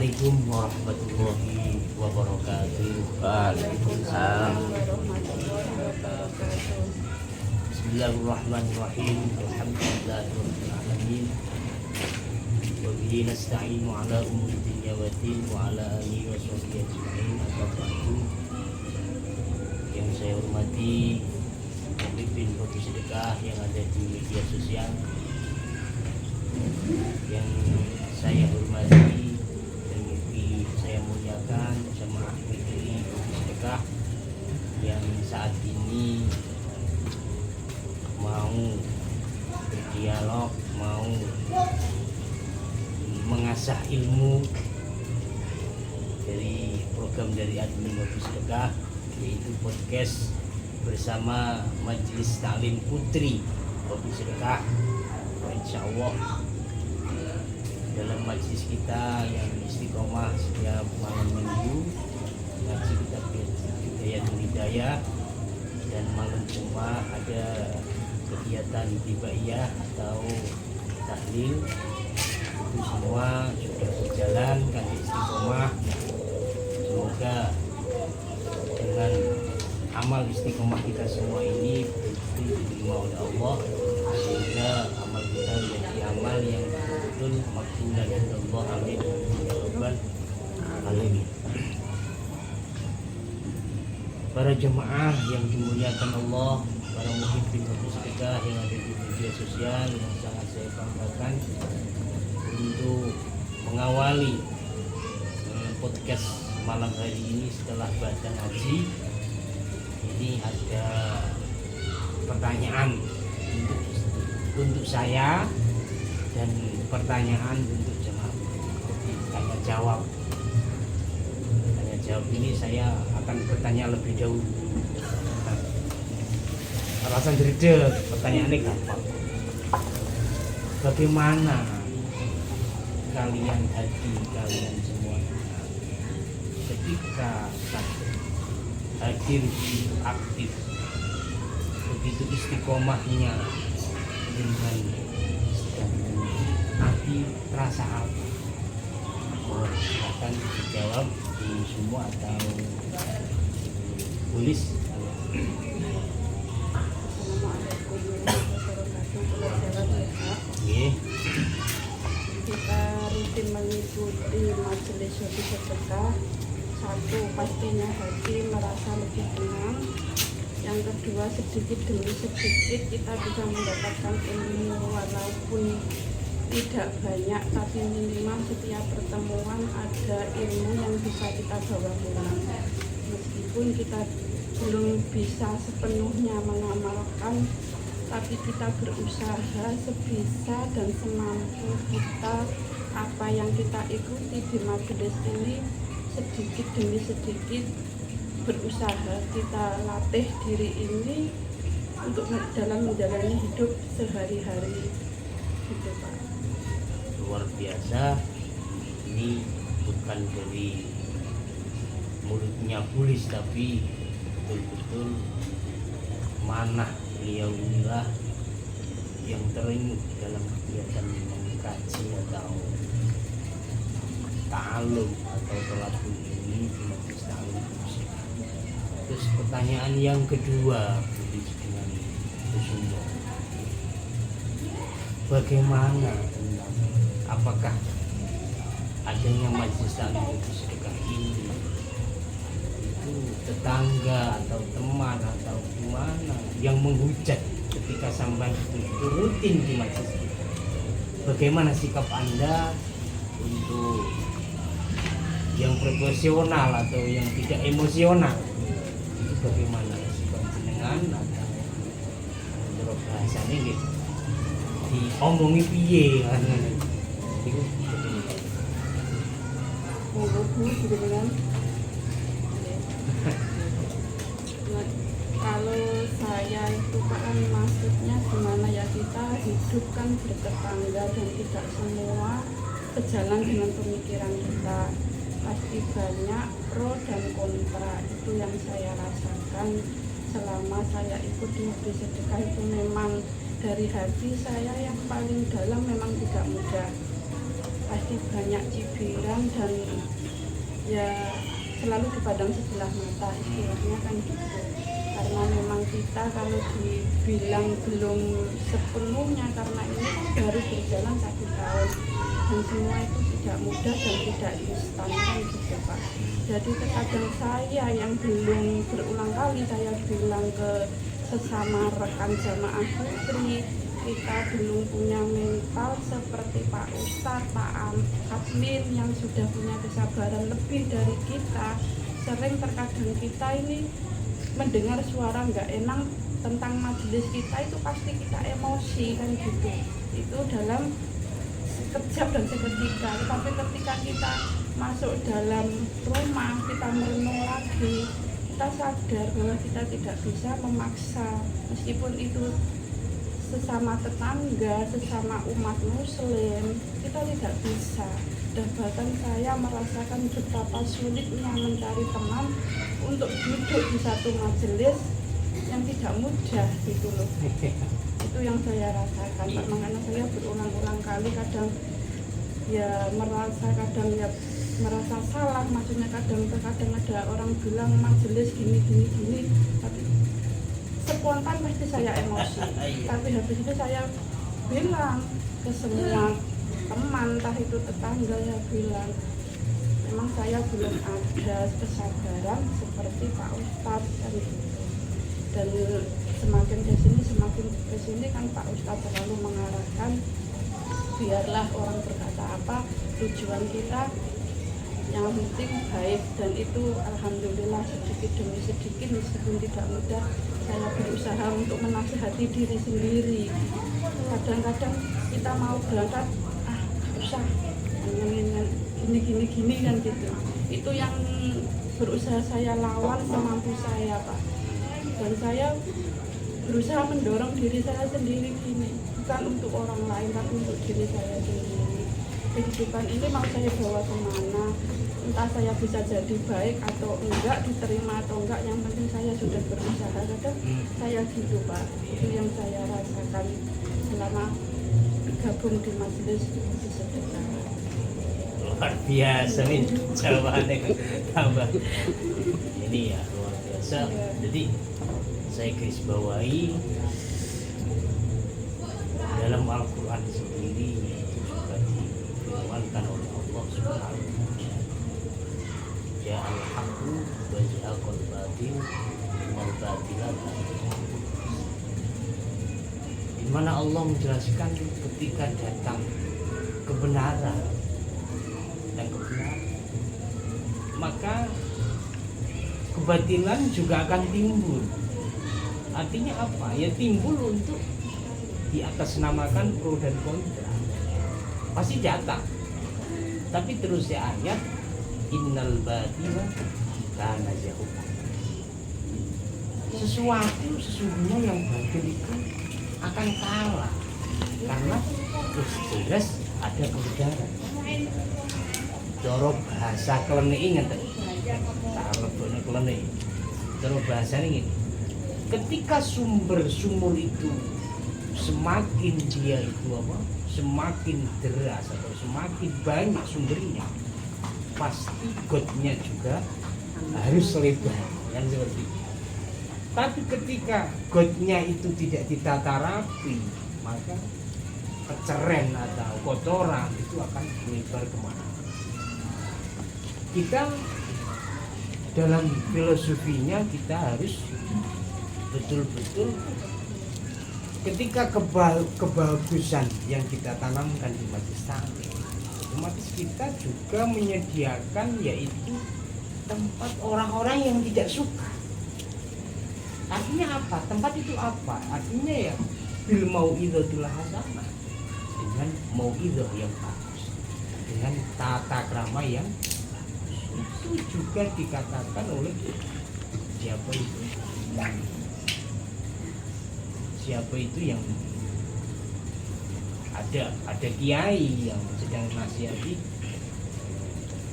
Assalamualaikum warahmatullahi wabarakatuh. Waalaikumsalam. Bismillahirrahmanirrahim. Alhamdulillahirabbil alamin. Wa bihi nasta'inu ala umuri dunya waddin wa ala alihi wa sahbihi ajma'in. Amma ba'du. Yang saya hormati pemimpin Kopi Sedekah yang ada di media sosial, yang saya hormati dan saya muliakan jamaah PGRI Kopi Sedekah yang saat ini mau berdialog, mau mengasah ilmu dari program dari admin Kopi Sedekah, yaitu podcast bersama Majelis Taklim Putri Kopi Sedekah. Insya Allah dalam majlis kita yang istiqomah setiap malam minggu ngaji kita hidayah, dan malam Jumat ada kegiatan tibaiyah atau tahlil. Itu semua sudah berjalan kan istiqomah. Semoga dengan amal istiqomah kita semua ini betul-betul diterima oleh Allah, sehingga amal kita menjadi amal yang betul makbulan oleh Allah. Amin ya rabbal alamin. Para jemaah yang dimuliakan Allah, para muhibbin Kopi Sedekah yang ada di media sosial, yang sangat saya banggakan untuk mengawali podcast malam hari ini setelah baca ngaji. Ini ada pertanyaan untuk saya dan pertanyaan untuk jemaah. Tanya jawab. Tanya jawab ini saya akan bertanya lebih dahulu. Alasan jerdek, pertanyaannya gampang. Bagaimana kalian hati kalian semua ketika hadir begitu aktif, begitu istiqomahnya dengan hati terasa apa? Akan dijawab di semua atau tulis. Kita rutin mengikuti majelis Kopi Sedekah. Satu, pastinya hati merasa lebih tenang. Yang kedua, sedikit demi sedikit kita bisa mendapatkan ilmu, walaupun tidak banyak, tapi minimal setiap pertemuan ada ilmu yang bisa kita bawa pulang. Meskipun kita belum bisa sepenuhnya mengamalkan, tapi kita berusaha sebisa dan semampu kita. Apa yang kita ikuti di majelis ini, sedikit demi sedikit berusaha kita latih diri ini untuk dalam menjalani hidup sehari-hari gitu Pak. Luar biasa. Ini bukan dari mulutnya tulis, tapi betul-betul manah beliau inilah yang terenyuh dalam kegiatan mengkaji atau ta'alum atau tolabul ini di Majelis Taklim. Terus pertanyaan yang kedua dengan Kusuma, bagaimana tentang apakah adanya Majelis Taklim Sedekah ini itu tetangga atau teman atau gimana yang menghujat ketika sampai itu rutin di majelis? Bagaimana sikap Anda untuk yang proporsional atau yang tidak emosional? Itu bagaimana sikap jenengan atau menurut bahasanya gitu diomongi piye kan? Itu gitu kan. Kalau saya itu kan maksudnya gimana ya, kita hidup kan bertetangga dan tidak semua sejalan dengan pemikiran kita. Pasti banyak pro dan kontra. Itu yang saya rasakan selama saya ikut di Kopi Sedekah. Itu memang dari hati saya yang paling dalam memang tidak mudah. pasti banyak cibiran dan ya selalu dipandang sebelah mata, istilahnya kan gitu. Karena memang kita kalau dibilang belum sepenuhnya, karena ini kan baru berjalan 1 tahun dan semua itu tidak mudah dan tidak instan kan gitu Pak. Jadi terkadang saya yang belum berulang kali saya bilang ke sesama rekan jamaah putri, kita belum punya mental seperti Pak Ustadz, Pak Admin yang sudah punya kesabaran lebih dari kita. Sering terkadang kita ini mendengar suara nggak enak tentang majelis kita itu pasti kita emosi kan gitu. Itu dalam sekejap dan seketika. Tapi ketika kita masuk dalam rumah, kita merenung lagi, kita sadar bahwa kita tidak bisa memaksa, meskipun itu sesama tetangga, sesama umat muslim, kita tidak bisa. Dan bahkan saya merasakan betapa sulitnya mencari teman untuk duduk di satu majelis yang tidak mudah gitu loh. Itu yang saya rasakan Pak. Makanya saya berulang-ulang kali kadang ya merasa salah, maksudnya kadang ada orang bilang majelis gini, tapi spontan pasti saya emosi. Tapi habis itu saya bilang ke semua teman, entah itu tetangga, ya bilang memang saya belum ada kesabaran seperti Pak Ustadz kan gitu. Dan semakin kesini kan Pak Ustadz selalu mengarahkan biarlah orang berkata apa, tujuan kita yang penting baik. Dan itu alhamdulillah sedikit demi sedikit meskipun tidak mudah saya berusaha untuk menasihati diri sendiri. Kadang-kadang kita mau berangkat usah gini kan gitu. Itu yang berusaha saya lawan semampu saya Pak. Dan saya berusaha mendorong diri saya sendiri gini, bukan untuk orang lain tapi untuk diri saya sendiri. Kehidupan ini mau saya bawa kemana, entah saya bisa jadi baik atau enggak, diterima atau enggak, yang penting saya sudah berusaha. Kadang saya gitu Pak, itu yang saya rasakan selama gabung di majelis di sedekah. Luar biasa nih jawabannya tambah ini ya, luar biasa. Jadi saya garis bawahi dalam Al-Quran sendiri itu juga difirmankan oleh Allah Subhanahu wa Ta'ala, ja'al haqqu wa ja'al batil wal batila, di mana Allah menjelaskan ketika datang kebenaran maka kebatilan juga akan timbul. Artinya apa? Ya timbul untuk diatasnamakan pro dan kontra. Pasti datang. Tapi terus ya ayat innal batila kana zahuqa. Sesuatu sesungguhnya yang batil itu akan kalah karena jelas ada kebenaran. Cara bahasa klenik ngeten. Tak lebokne klenik. Cara bahasane ngene. Ketika sumur itu semakin dia itu apa? Semakin deras atau semakin banyak sumbernya, pasti gotnya juga harus lebar, yang seperti itu. Tapi ketika gotnya itu tidak ditata rapi, maka keceren atau kotoran itu akan melebar kemana. Kita dalam filosofinya kita harus betul-betul ketika kebagusan yang kita tanamkan di majelis taklim, otomatis kita juga menyediakan yaitu tempat orang-orang yang tidak suka. Artinya apa? Tempat itu apa? Artinya ya bil mau'izatil hasanah, dengan mau'izah yang bagus, dengan tata krama yang itu juga dikatakan oleh siapa itu yang ada kiai yang sedang nasihati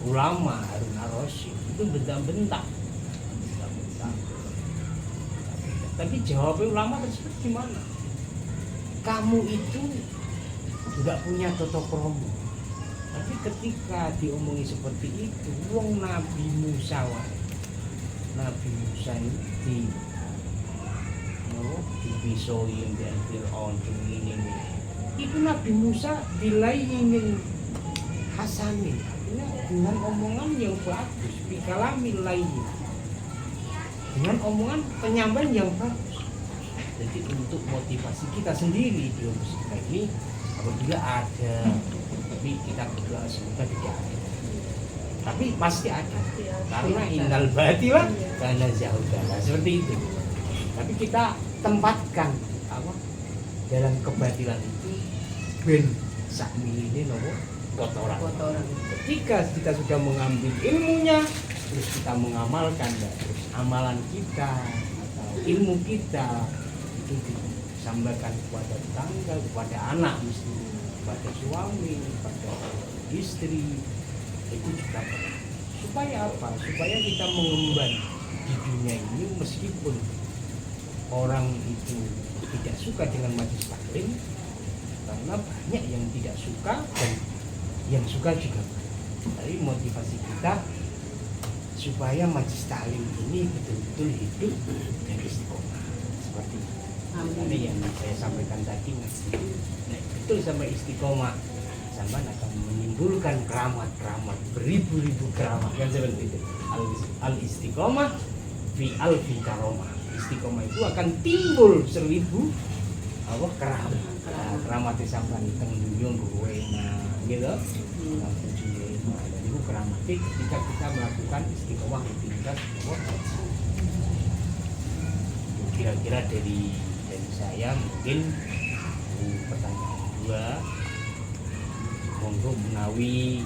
ulama Harun Ar-Rasyid itu bentak-bentak. Tapi jawabnya ulama tersebut gimana? Kamu itu nggak punya toto kromo, Tapi ketika diomongi seperti itu, wong Nabi Musa wae. Nabi Musa itu dipisoi dengan Fir'aun ini. Itu Nabi Musa dilayinin hasanin, dengan omongan yang bagus, bikalamin lain, dengan omongan penyampaian yang bagus. Jadi untuk motivasi kita sendiri di musibah ini, apabila ada, tapi kita berdoa semoga tidak ada. Tapi pasti ada, karena innal batila kana zahuda, seperti itu. Tapi kita tempatkan apa dalam kebatilan itu ben sakmili ini nopo kotoran. Ketika kita sudah mengambil ilmunya, terus kita mengamalkan, ya, terus amalan kita atau ilmu kita itu disampaikan kepada tetangga, kepada anak mesti, kepada suami, kepada istri, itu juga penting. Supaya apa? Supaya kita mengemban di dunia ini meskipun orang itu tidak suka dengan majelis taklim, karena banyak yang tidak suka dan yang suka juga. Tapi motivasi kita supaya majelis taklim ini betul-betul hidup dan istiqomah seperti itu. Ini yang saya sampaikan tadi, betul sampai istiqomah, sampai akan menimbulkan keramat-keramat, beribu-ribu keramat, kan seperti itu. Al istiqomah fi alfi karomah. Istiqomah itu akan timbul 1000 keramat. Keramat sampai teng dunia buena gitu. Dan itu keramat ketika kita melakukan istiqomah rutinitas. Kira-kira dari saya mungkin pertanyaan kedua, monggo menawi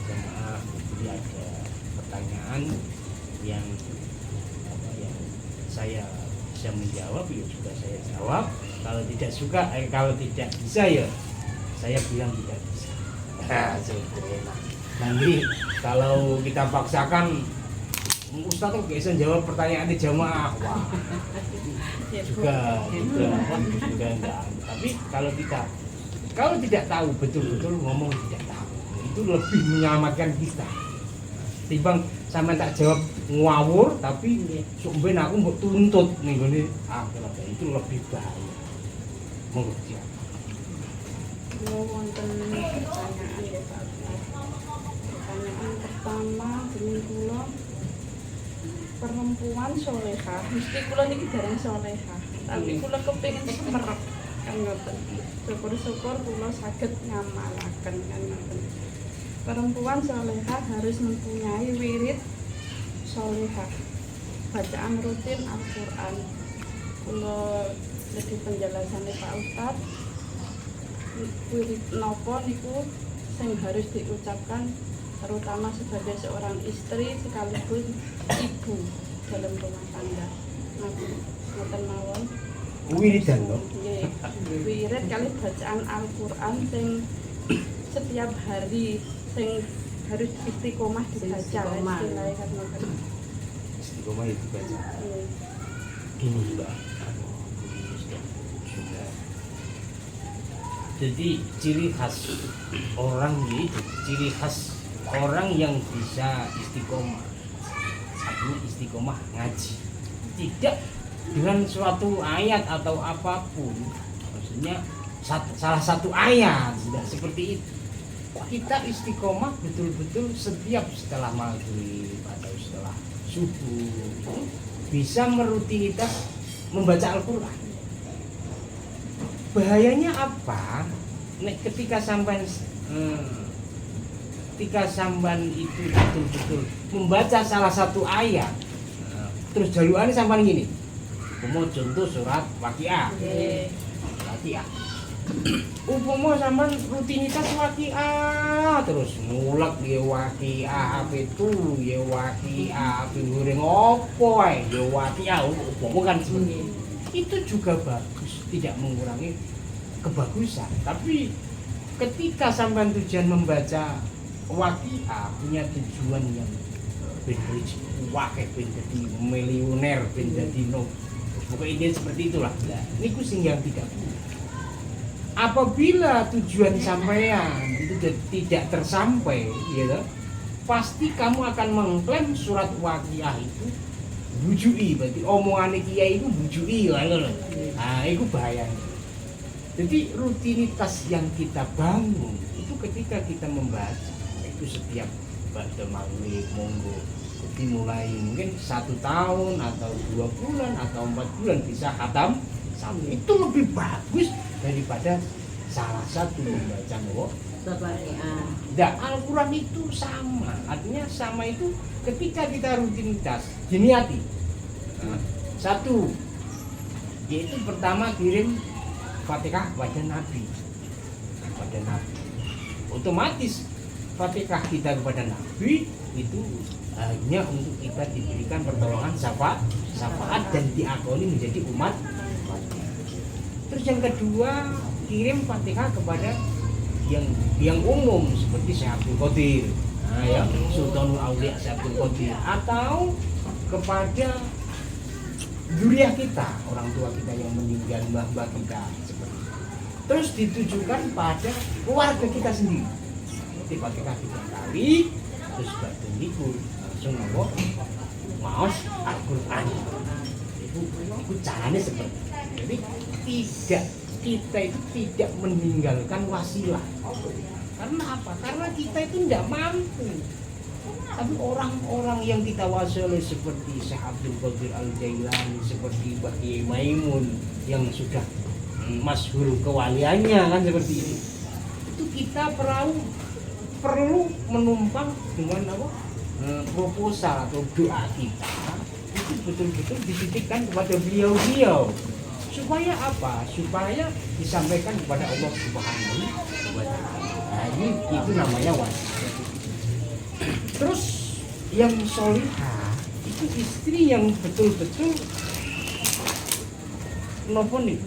jemaah jadi ada pertanyaan yang saya bisa menjawab, ya juga saya jawab. Kalau tidak suka, kalau tidak bisa, ya saya bilang tidak bisa. Nanti kalau kita paksakan, Ustaz tuh bisa jawab pertanyaan di jamaah, wah juga enggak. Tapi kalau tidak tahu, betul-betul ngomong tidak tahu, itu lebih menyelamatkan kita. Timbang sama tak jawab ngawur tapi sumben aku mbok tuntut ning gone akhirat, itu lebih bahaya. Monggo siap. Wonten pertanyaan ya Pak. Pertanyaan pertama dening kula, perempuan solehah, mesti kula niki dereng solehah, tapi kula kepengin semerep kan ngoten. Syukur-syukur kula saged ngamalaken kan ngoten. Perempuan solehah harus mempunyai wirid solehah, bacaan rutin Al-Quran. Kalau jadi penjelasannya Pak Ustadz, wirid nopo niku sing harus diucapkan terutama sebagai seorang istri sekaligus ibu dalam rumah tangga. Ngoten mawon. Wiridan lho. Nggih, wirid kali bacaan Al-Quran sing setiap hari sing harus istiqomah dibaca, istilahnya kan ngoten. Istiqomah itu baca. Gini Mbak. Jadi ciri khas orang itu, ciri khas orang yang bisa istiqomah, artinya istiqomah ngaji, tidak dengan suatu ayat atau apapun, maksudnya salah satu ayat, tidak seperti itu. Kita istiqomah betul-betul setiap setelah maghrib atau setelah subuh bisa merutinitas membaca Al-Quran. Bahayanya apa? Ketika sampean itu betul-betul membaca salah satu ayat, terus jaluannya sampean gini, mau contoh surat Waqiah. Waqiah. Umpama sampean rutinitas Waqiah terus ngulek ya Waqiah apa itu ya Waqiah apa goreng opo ya Waqiah, umpama kan seperti itu juga bagus, tidak mengurangi kebagusan. Tapi ketika sampean tujuan membaca Waqiah punya tujuan yang ben wakil, ben jadi miliuner, ben jadi pokoknya ide seperti itulah. Nah, niku sing yang tidak. apabila tujuan sampean itu tidak tersampai, ya, pasti kamu akan mengklaim surat waqiah itu bujui, berarti omongan kiai itu bujui lah, nah itu bahaya. Jadi rutinitas yang kita bangun itu ketika kita membaca itu setiap pada maghrib monggo, dimulai mungkin 1 tahun atau 2 bulan atau 4 bulan bisa khatam satu, itu lebih bagus daripada salah satu membaca nopo. Nah, Al-Quran itu sama, artinya sama itu ketika kita rutinitas diniati. Nah, 1 yaitu pertama kirim Fatihah kepada Nabi, otomatis Fatihah kita kepada Nabi itu hanya untuk kita diberikan pertolongan syafaat dan diakoni menjadi umat. Terus yang kedua kirim Fatihah kepada yang umum seperti Syekh Abdul Qadir, nah ya, Sultanul Aulia Syekh Abdul Qadir, atau kepada zuriat kita, orang tua kita yang meninggal, mbah-mbah kita seperti itu. Terus ditujukan pada keluarga kita sendiri. Seperti Fatihah 3 kali, terus batu niku langsung nopo maos Al-Qur'an. Itu caranya seperti itu. Jadi kita itu tidak meninggalkan wasilah. Karena apa? Karena kita itu tidak mampu. Tapi orang-orang yang kita wasili seperti Syekh Abdul Qadir Al-Jailani, seperti Mbah Kiai Maimun yang sudah masyhur kewaliannya kan seperti ini. Itu kita perlu menumpang dengan apa? Proposal atau doa kita itu betul-betul dititipkan kepada beliau-beliau. Supaya apa? Supaya disampaikan kepada Allah Subhanahu wa taala. Nah, itu namanya wasiat. Terus yang solihah itu istri yang betul-betul nopo nih,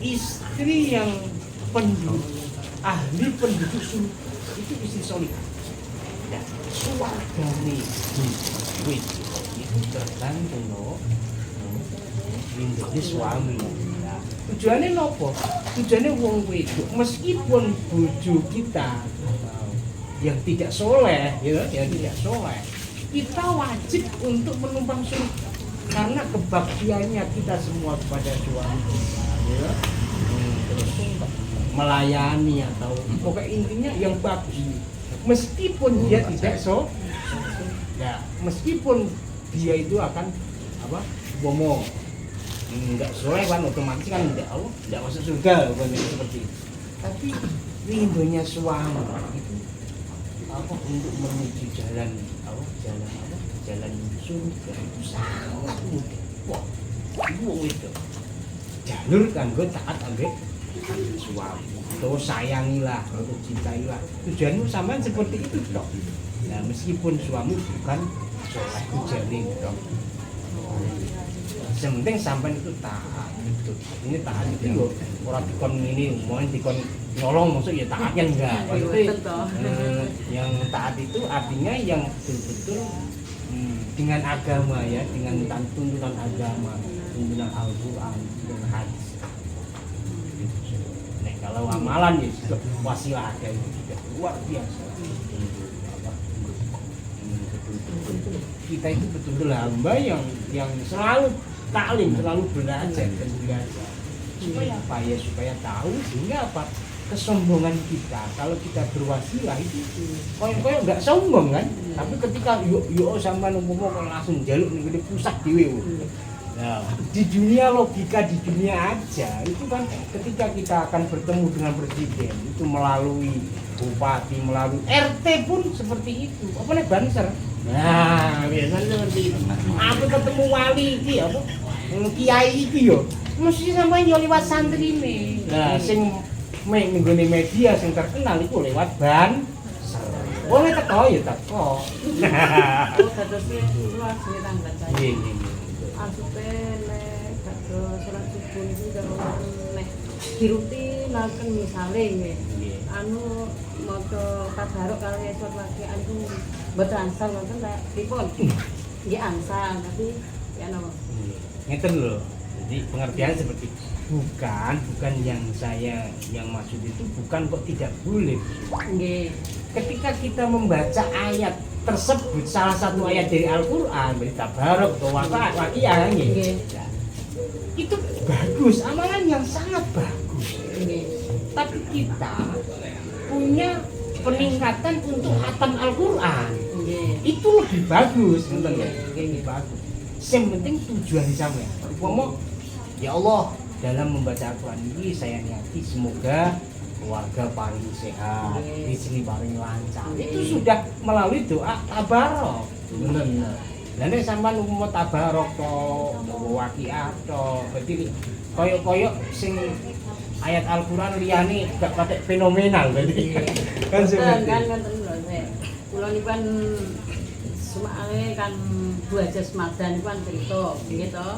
istri yang ahli penduduk surga itu istri solihah. Ya, suargane itu tergantung no lindungi suami. Nah, tujuannya nopo? Tujuannya wong wedok meskipun bojo kita yang tidak soleh, ya, yang tidak soleh, kita wajib untuk menumpang surga karena kebaktiannya kita semua kepada suami kita, ya. Terus melayani atau pokoknya intinya yang bagus, meskipun dia tidak ya, meskipun dia itu akan apa, ngomong nggak soleh kan otomatis kan tidak masuk surga bukan seperti itu. Tapi rindunya suami itu apa untuk menuju jalan surga itu sangat mudah. Wah, itu jalur kan gue taat ambek suami, terus sayangilah, terus cintailah. Tujuanmu sama seperti itu dok. Nah meskipun suami bukan soleh jalin dok. Sementing sampai itu taat itu. Ini taat itu loh. Orang dikon ini, mau dikon nolong maksud ya taatnya enggak. Yang taat itu artinya yang betul-betul dengan agama ya, dengan tuntunan agama, tuntunan Al-Quran, tuntunan hadis. Nah kalau amalan ya sudah wasilah ada itu sudah luar biasa. Kita itu betul-betul hamba yang selalu taklim, selalu belajar dan belajar. Supaya apa ya? Supaya tahu sehingga apa? Kesombongan kita kalau kita berwasilah itu koyo nggak sombong kan, tapi ketika yuk sama ngomong langsung jaluk nih pusat diwe. Nah, di dunia logika di dunia aja itu kan ketika kita akan bertemu dengan presiden itu melalui bupati, melalui RT pun seperti itu. Apa nih banser? Nah, biasanya seperti itu. Aku ketemu wali iki apa? Kiai iki yo. Mesti sampai yo liwat santri nih. Nah, sing mengguni media yang terkenal itu lewat banser. Boleh teko ya teko. Oh, dadosnya luas nih tangga saya. Iya. Asupene kados salat subuh itu kalau nek dirutinaken misale nggih. Anu maca tabaruk kali esuk lagi anu mboten ansal ngoten ta pripun? Nggih ansal tapi ya napa? Ngeten lho. Jadi pengertiannya seperti bukan yang saya yang maksud itu bukan kok tidak boleh. Nggih. Ketika kita membaca ayat tersebut, salah satu ayat dari Al-Qur'an, berita Tabarok atau Waqiah Nggih. itu bagus, amalan yang sangat bagus. Nggih. Tapi kita punya peningkatan untuk khatam Al-Qur'an. Nggih. Itu lebih bagus, ngoten ya. Nggih. Lebih bagus. Yang penting tujuan sampean. Umpama ya Allah, dalam membaca Al-Qur'an ini saya niati semoga keluarga paling sehat, rezeki paling lancar. Itu sudah melalui doa tabarok. Benar. Lah nek sampean umpama tabarok to, Waqiah to, berarti koyok-koyok sing ayat Al-Qur'an liyane gak patek fenomenal berarti. Kan seperti Kan ngoten lho, Nek. Kula niku kan semake kan Bu Haja Semada niku kan cerita, nggih to.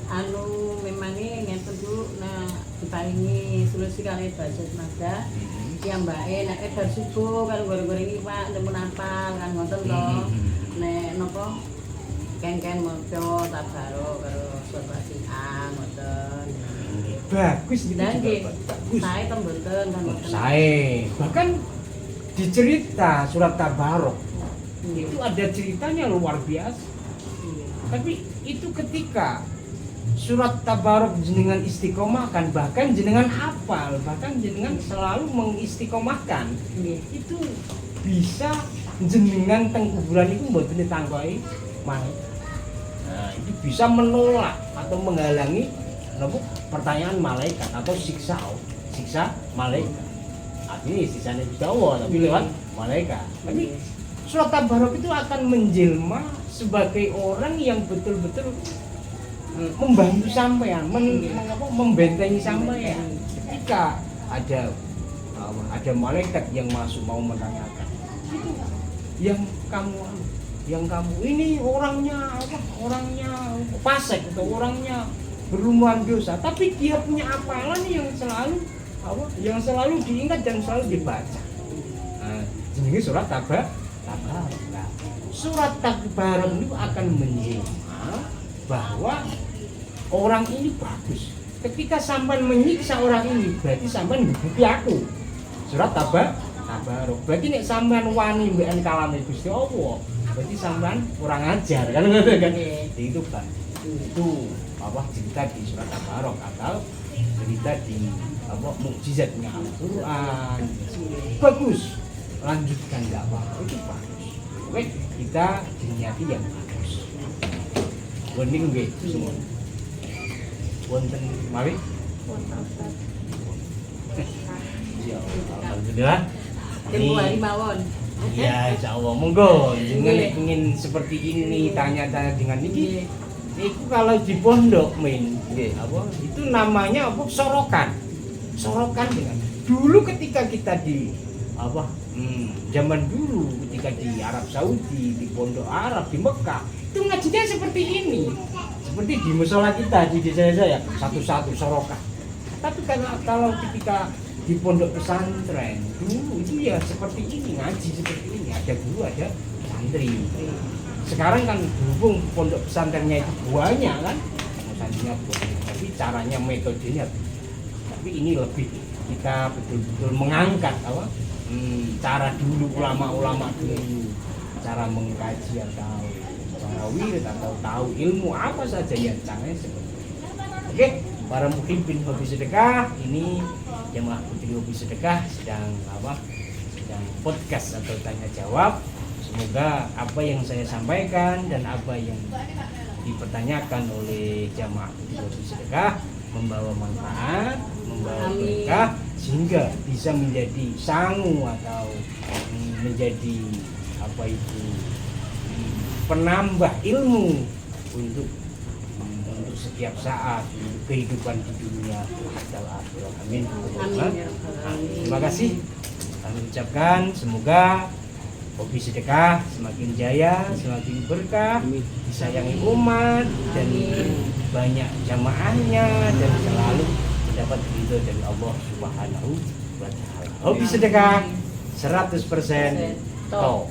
Anu memangnya ngeten dulu nah diparingi solusi kali Bu Haja Semada. Piyambake nek bar subuh karo goreng-goreng iki Pak nemen apal kan ngoten to. Nek napa ken-ken maca tabarok karo surat Waqiah ngoten. bagus itu Dan nggih, juga bagus. sae to mboten kan ngoten. Sae. Bahkan di cerita surat Tabarok itu ada ceritanya luar biasa. Iya. Tapi itu ketika surat Tabarok jenengan istiqomahkan, bahkan jenengan hafal, bahkan jenengan selalu mengistiqomahkan, Nggih. itu bisa jenengan teng kuburan itu mboten ditangkoi malaikat. Nah, itu bisa menolak atau menghalangi napa pertanyaan malaikat atau siksa malaikat. Artinya sisanya Gusti Allah tapi lewat malaikat. Tapi surat Tabarok itu akan menjelma sebagai orang yang betul-betul membantu sampean, membentengi sampean. Ketika ada malaikat yang masuk mau menanyakan, itu yang kamu ini orangnya fasik atau orangnya berlumuran dosa, tapi dia punya apalan yang selalu diingat dan selalu dibaca. Nah, jenenge surat Tabarok. Nah, surat Tabarok itu akan menjelma bahwa orang ini bagus. Ketika sampean menyiksa orang ini, berarti sampean ngebuki aku. Surat Tabarok. Berarti nek sampean wani mbekan kalame Gusti Allah, berarti sampean kurang ajar kan ngono kan. Itu kan. Itu cerita di surat Tabarok atau cerita di mukjizatnya Al-Qur'an. Bagus. Lanjutkan enggak apa-apa. Itu bagus. Oke, kita diniati yang bagus. Wonding nggih semua. Wonten mari. Ya, alhamdulillah. Temu hari mawon. Ya, insyaallah monggo. Jangan ingin seperti ini tanya-tanya dengan ini. Itu kalau di pondok itu namanya sorokan dengan dulu ketika kita di zaman dulu ketika di Arab Saudi, di pondok Arab, di Mekah itu ngajinya seperti ini, seperti di musola kita di desa saya satu-satu sorokan. Tapi kalau ketika di pondok pesantren dulu itu ya seperti ini, ngaji seperti ini, ada guru ada santri. Sekarang kan berhubung pondok pesantrennya itu banyak kan, santrinya banyak, tapi caranya metodenya, tapi ini lebih kita betul-betul mengangkat cara dulu ulama-ulama dulu, cara mengkaji atau cara wirid atau tahu ilmu apa saja yang caranya seperti itu. Oke, para muhibbin hobi sedekah, ini jemaah putri hobi sedekah sedang podcast atau tanya jawab. Semoga apa yang saya sampaikan dan apa yang dipertanyakan oleh jamaah putri sedekah membawa manfaat, membawa berkah, sehingga bisa menjadi sangu atau menjadi penambah ilmu untuk setiap saat untuk kehidupan di dunia dan akhirat. Amin. Terima kasih kami ucapkan, semoga hobi sedekah semakin jaya, semakin berkah, disayangi umat dan banyak jamaahnya dan selalu mendapat ridho dari Allah Subhanahu wa Ta'ala. Hobi sedekah 100% top.